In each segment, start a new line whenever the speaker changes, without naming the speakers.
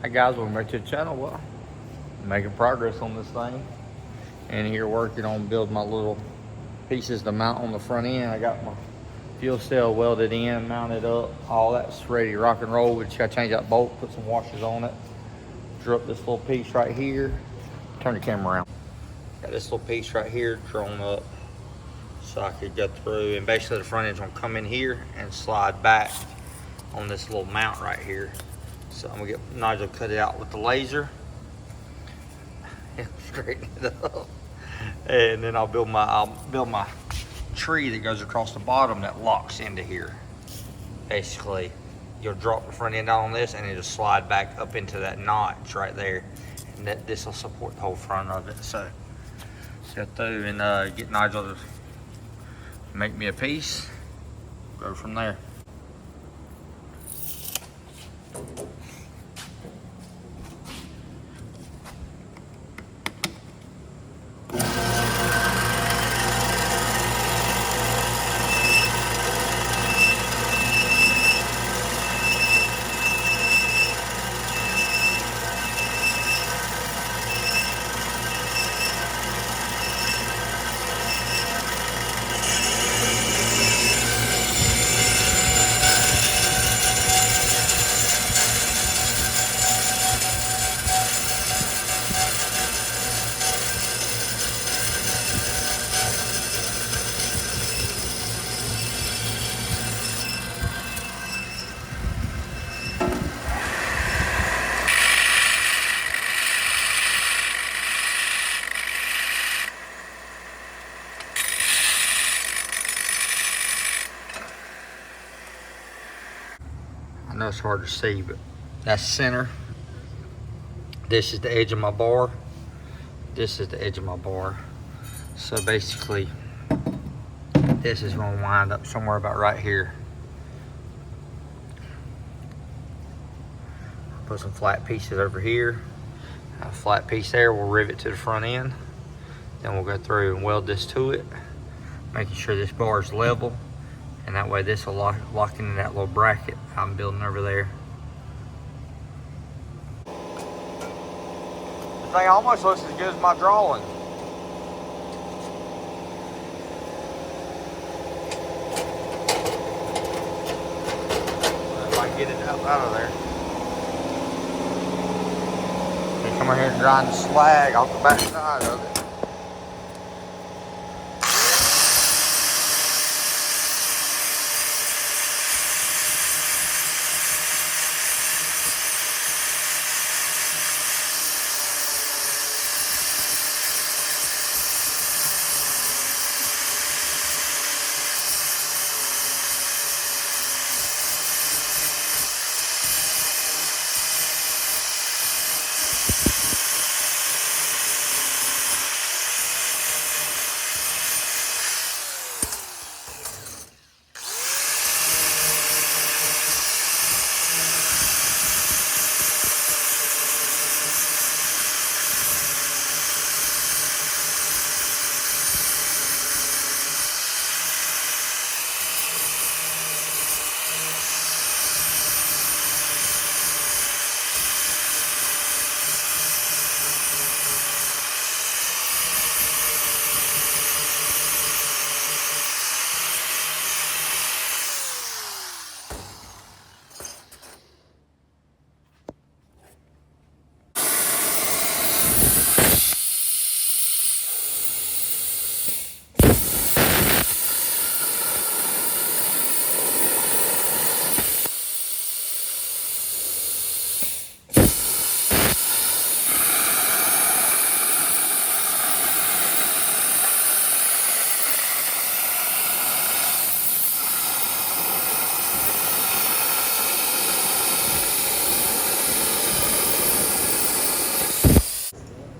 Hi guys, welcome back to the channel. Well, I'm making progress on this thing. And here working on building my little pieces to mount on the front end. I got my fuel cell welded in, mounted up, all that's ready to rock and roll. We just gotta change that bolt, put some washers on it. Drew up this little piece right here. Turn the camera around. Got this little piece right here drawn up so I could go through, and basically the front end's gonna come in here and slide back on this little mount right here. So I'm gonna get Nigel cut it out with the laser. Straighten it up. And then I'll build my tree that goes across the bottom that locks into here. Basically, you'll drop the front end down on this and it'll slide back up into that notch right there. And this will support the whole front of it. So go through and get Nigel to make me a piece. Go from there. I know it's hard to see, but that's center. This is the edge of my bar. This is the edge of my bar. So basically, this is gonna wind up somewhere about right here. Put some flat pieces over here. A flat piece there, we'll rivet to the front end. Then we'll go through and weld this to it, making sure this bar is level. And that way this will lock into that little bracket I'm building over there. The thing almost looks as good as my drawing. If I can get it out of there. Then come over here and grind the slag off the back side of it.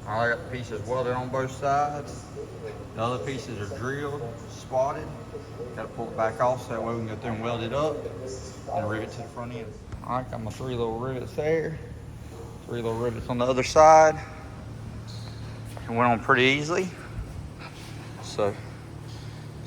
I got the pieces welded on both sides. The other pieces are drilled, spotted. Got to pull it back off so that way we can go through and weld it up and rivet to the front end. All right, got my 3 little rivets there. 3 little rivets on the other side. It went on pretty easily. So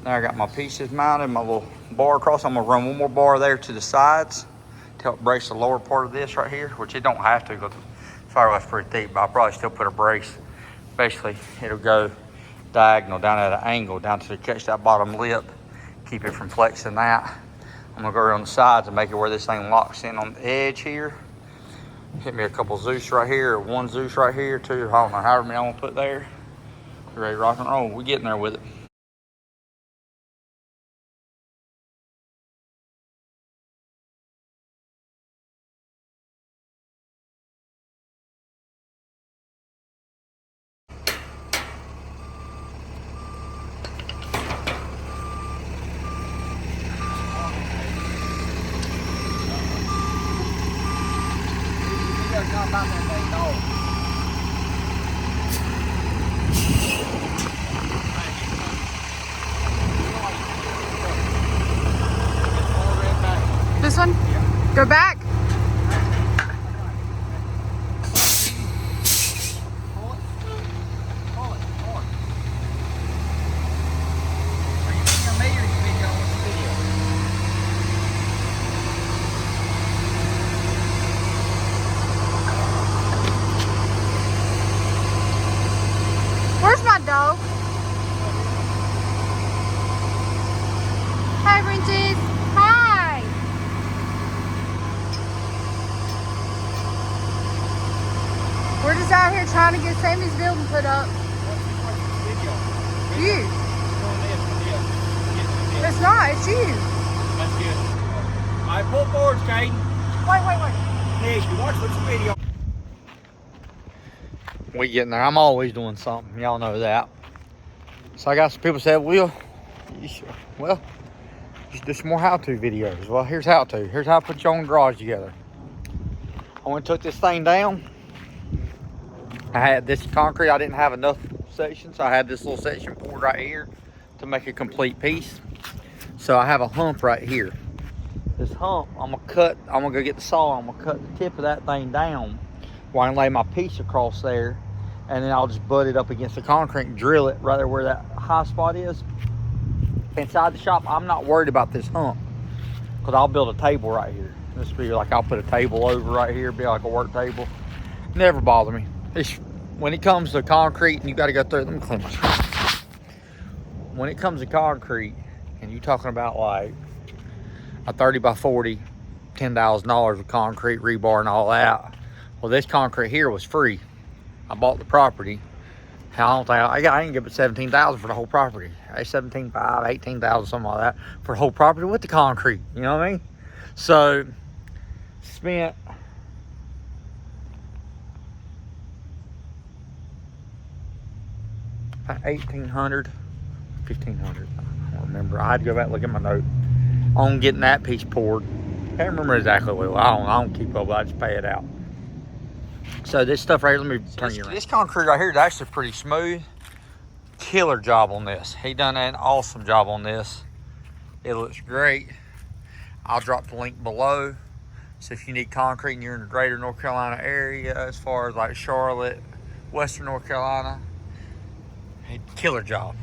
now I got my pieces mounted, my little bar across. I'm gonna run one more bar there to the sides to help brace the lower part of this right here, which it don't have to because the fiberglass pretty deep, but I'll probably still put a brace. Basically, it'll go diagonal down at an angle down to catch that bottom lip, keep it from flexing that. I'm gonna go around the sides and make it where this thing locks in on the edge here. Hit me a couple Zeus right here, or one Zeus right here, two, I don't know, however many I'm gonna put there. We're ready to rock and roll. We're getting there with it.
This one? Go back? Where's my dog? Hi, Princess. Hi. We're just out here trying to get Sammy's building put up. You. It's not, it's you.
That's good. All right, pull forward, Caden.
Wait.
Nick, you watch this video.
We getting there. I'm always doing something. Y'all know that. So I got some people said, well, you should do some more how-to videos. Well, here's how-to. Here's how I put your own garage together. I went and took this thing down. I had this concrete. I didn't have enough sections, so I had this little section poured right here to make a complete piece. So I have a hump right here. This hump, I'm gonna go get the saw. I'm gonna cut the tip of that thing down while I lay my piece across there, and then I'll just butt it up against the concrete and drill it right there where that high spot is. Inside the shop, I'm not worried about this hump because I'll build a table right here. This will be like, I'll put a table over right here, be like a work table. Never bother me. When it comes to concrete and you got to go through, let me clean my screen. When it comes to concrete and you're talking about like a 30 by 40, $10,000 of concrete, rebar and all that. Well, this concrete here was free. I bought the property. I didn't give it $17,000 for the whole property. $17,500, $18,000, something like that for the whole property with the concrete. You know what I mean? So spent $1,800, $1,500. I don't remember. I had to go back and look at my note on getting that piece poured. I can't remember exactly what it was. I don't keep up, but I just pay it out. So this stuff right here, let me turn you around. This concrete right here is actually pretty smooth. Killer job on this. He done an awesome job on this. It looks great. I'll drop the link below. So if you need concrete and you're in the greater North Carolina area, as far as like Charlotte, Western North Carolina, killer job.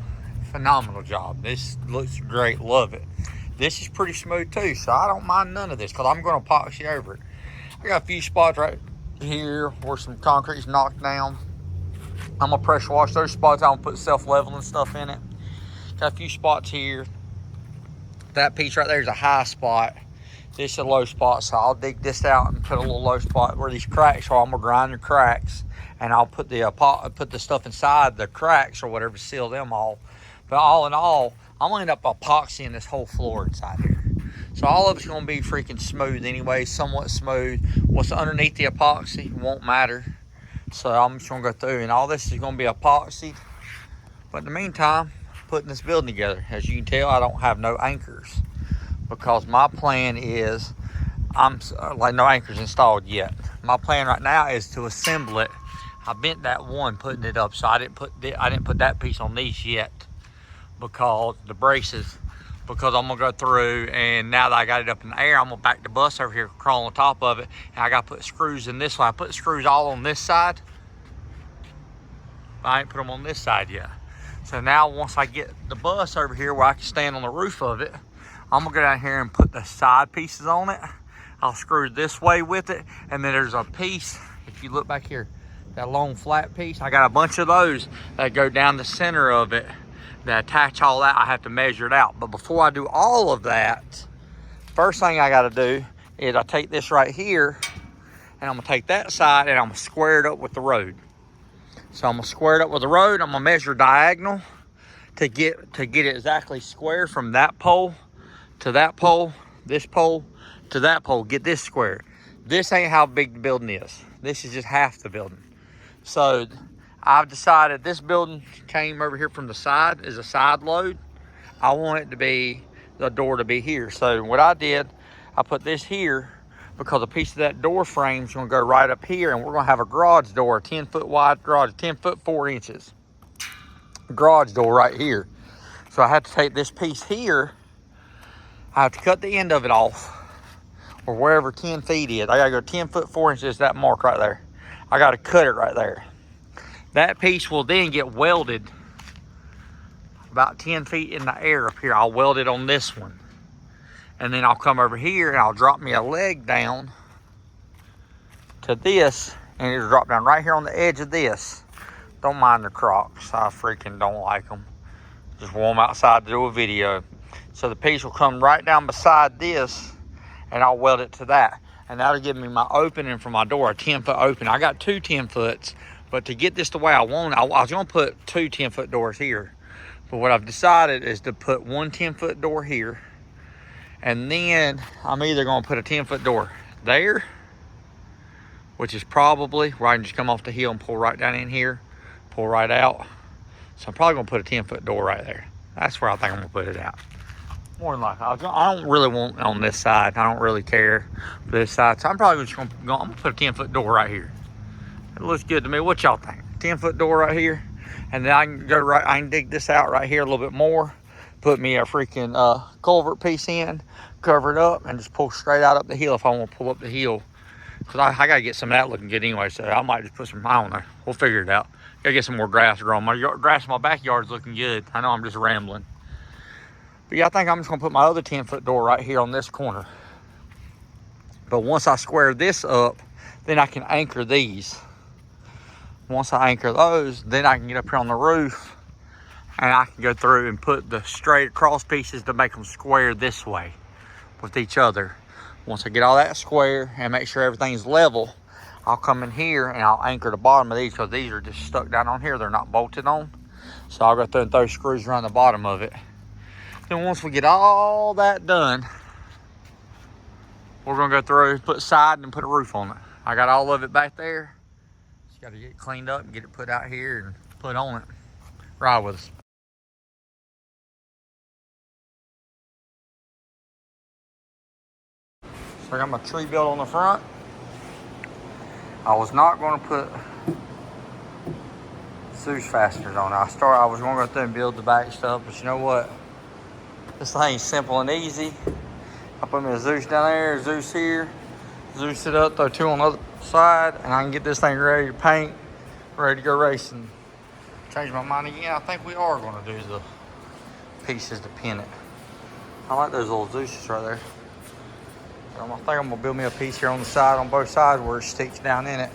Phenomenal job. This looks great. Love it. This is pretty smooth too, so I don't mind none of this because I'm going to epoxy over it. I got a few spots right here where some concrete's knocked down. I'm gonna pressure wash those spots. I'm gonna put self-leveling stuff in it. Got a few spots here. That piece right there is a high spot. This is a low spot, so I'll dig this out and put a little low spot where these cracks are. I'm gonna grind the cracks, and I'll put the stuff inside the cracks or whatever to seal them all. But all in all, I'm gonna end up epoxying this whole floor inside here. So all of it's gonna be freaking smooth anyway, somewhat smooth. What's underneath the epoxy won't matter. So I'm just gonna go through, and all this is gonna be epoxied. But in the meantime, putting this building together. As you can tell, I don't have no anchors because my plan is, no anchors installed yet. My plan right now is to assemble it. I bent that one putting it up, so I didn't put that piece on these yet because the braces. Because I'm gonna go through, and now that I got it up in the air, I'm gonna back the bus over here, crawl on top of it, and I gotta put screws in this one. I put the screws all on this side. I ain't put them on this side yet. So now once I get the bus over here where I can stand on the roof of it, I'm gonna go down here and put the side pieces on it. I'll screw this way with it. And then there's a piece, if you look back here, that long flat piece, I got a bunch of those that go down the center of it that attach all that. I have to measure it out. But before I do all of that, first thing I gotta do is I take this right here and I'm gonna take that side and I'm gonna square it up with the road. So I'm gonna square it up with the road. I'm gonna measure diagonal to get it exactly square from that pole to that pole, this pole to that pole, get this square. This ain't how big the building is. This is just half the building. So I've decided this building came over here from the side as a side load. I want it to be, the door to be here. So what I did, I put this here because a piece of that door frame is gonna go right up here, and we're gonna have a garage door, a 10-foot wide garage, 10 foot 4 inches. Garage door right here. So I have to take this piece here, I have to cut the end of it off, or wherever 10 feet is. I gotta go 10 foot 4 inches, that mark right there. I gotta cut it right there. That piece will then get welded about 10 feet in the air up here. I'll weld it on this one. And then I'll come over here and I'll drop me a leg down to this, and it'll drop down right here on the edge of this. Don't mind the Crocs, I freaking don't like them. Just wore them outside to do a video. So the piece will come right down beside this, and I'll weld it to that. And that'll give me my opening for my door, a 10-foot opening. I got two 10-foots, but to get this the way I want it, I was gonna put two 10-foot doors here. But what I've decided is to put one 10-foot door here, and then I'm either gonna put a 10-foot door there, which is probably where I can just come off the hill and pull right down in here, pull right out. So I'm probably gonna put a 10-foot door right there. That's where I think I'm gonna put it out. More than likely, I don't really want it on this side. I don't really care for this side. So I'm probably just gonna put a 10-foot door right here. It looks good to me. What y'all think? 10-foot door right here. And then I can go right, I can dig this out right here a little bit more. Put me a freaking culvert piece in, cover it up, and just pull straight out up the hill if I want to pull up the hill. Because I got to get some of that looking good anyway, so I might just put some, I don't know. We'll figure it out. Got to get some more grass growing. My grass in my backyard's looking good. I know I'm just rambling. But yeah, I think I'm just going to put my other 10-foot door right here on this corner. But once I square this up, then I can anchor these. Once I anchor those, then I can get up here on the roof and I can go through and put the straight across pieces to make them square this way with each other. Once I get all that square and make sure everything's level, I'll come in here and I'll anchor the bottom of these, because these are just stuck down on here. They're not bolted on. So I'll go through and throw screws around the bottom of it. Then once we get all that done, we're gonna go through, put siding and put a roof on it. I got all of it back there. Just gotta get it cleaned up and get it put out here and put on it. Ride with us. So I got my tree built on the front. I was not gonna put Zeus fasteners on it. I was gonna go through and build the back stuff, but you know what? This thing's simple and easy. I put me a Zeus down there, Zeus here, Zeus it up, throw two on the other side, and I can get this thing ready to paint, ready to go racing. Change my mind again. I think we are gonna do the pieces to pin it. I like those little Zeus's right there. I think I'm gonna build me a piece here on the side, on both sides, where it sticks down in it.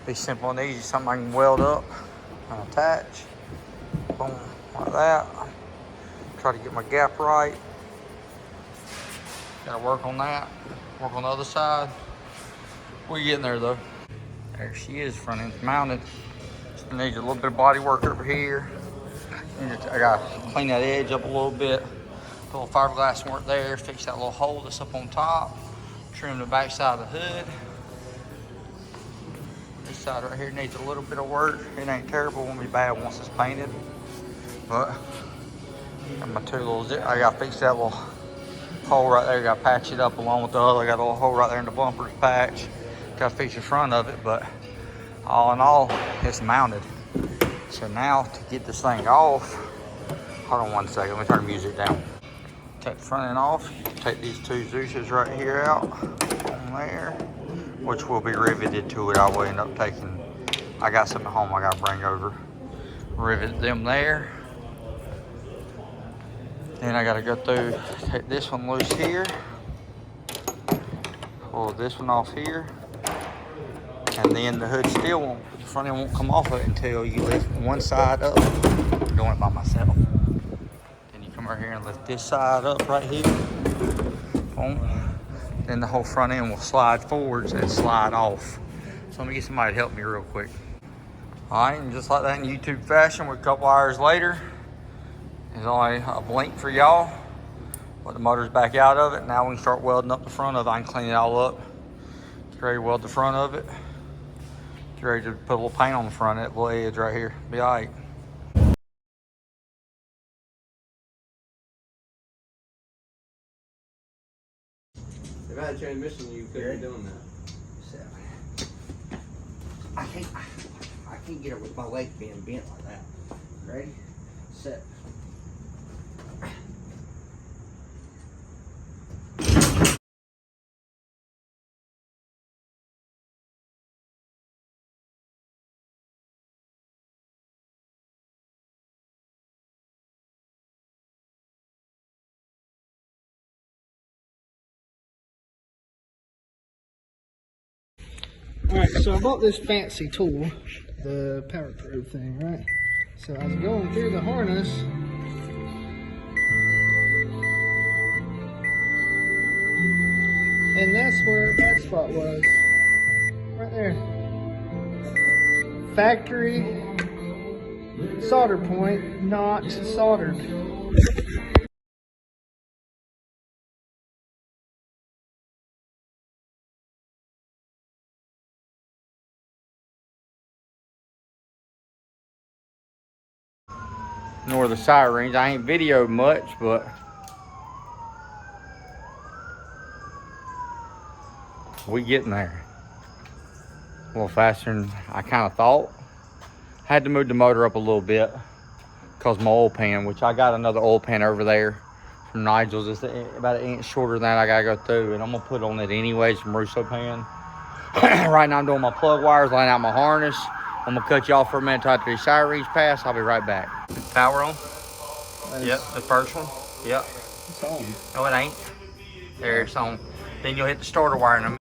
Be simple and easy, something I can weld up and attach. Boom, like that. Try to get my gap right. Gotta work on that. Work on the other side. We're getting there though. There she is, front end's mounted. Just needs a little bit of body work over here. I gotta clean that edge up a little bit. Put a little fiberglass work there. Fix that little hole that's up on top. Trim the back side of the hood. This side right here needs a little bit of work. It ain't terrible, won't be bad once it's painted. But got my two little I gotta fix that little hole right there. Gotta patch it up along with the other. I got a little hole right there in the bumper's patch. Gotta fix the front of it, but all in all, it's mounted. So now to get this thing off, hold on one second, let me turn the music down. Take the front end off. Take these two Zeus's right here out on there, which will be riveted to it. I will end up taking, I got some at home I gotta bring over. Rivet them there. Then I gotta go through, take this one loose here. Pull this one off here. And then the hood still won't, the front end won't come off of it until you lift one side up. I'm doing it by myself. Then you come over here and lift this side up right here. Boom. Then the whole front end will slide forwards and slide off. So let me get somebody to help me real quick. All right, and just like that in YouTube fashion, with a couple hours later, there's only a blink for y'all. But the motor's back out of it. Now we can start welding up the front of it. I can clean it all up. Get ready to weld the front of it. Get ready to put a little paint on the front of that little edge right here. Be all right.
If I had a transmission, you couldn't be doing that.
I can't get it with my leg being bent like that. Ready? Set.
Alright, so I bought this fancy tool, the power probe thing, right? So I was going through the harness. And that's where that spot was. Right there. Factory solder point, not soldered.
Nor the sirens. I ain't videoed much, but we getting there. A little faster than I kind of thought. Had to move the motor up a little bit because my oil pan, which I got another oil pan over there from Nigel's. It's about an inch shorter than that I gotta go through, and I'm gonna put on it anyways from Russo pan. Right now I'm doing my plug wires, laying out my harness. I'm gonna cut you off for a minute after these sirens pass. I'll be right back. Power on? Yep, the first one. Yep.
It's on.
No, it ain't. There, it's on. Then you'll hit the starter wire in a minute.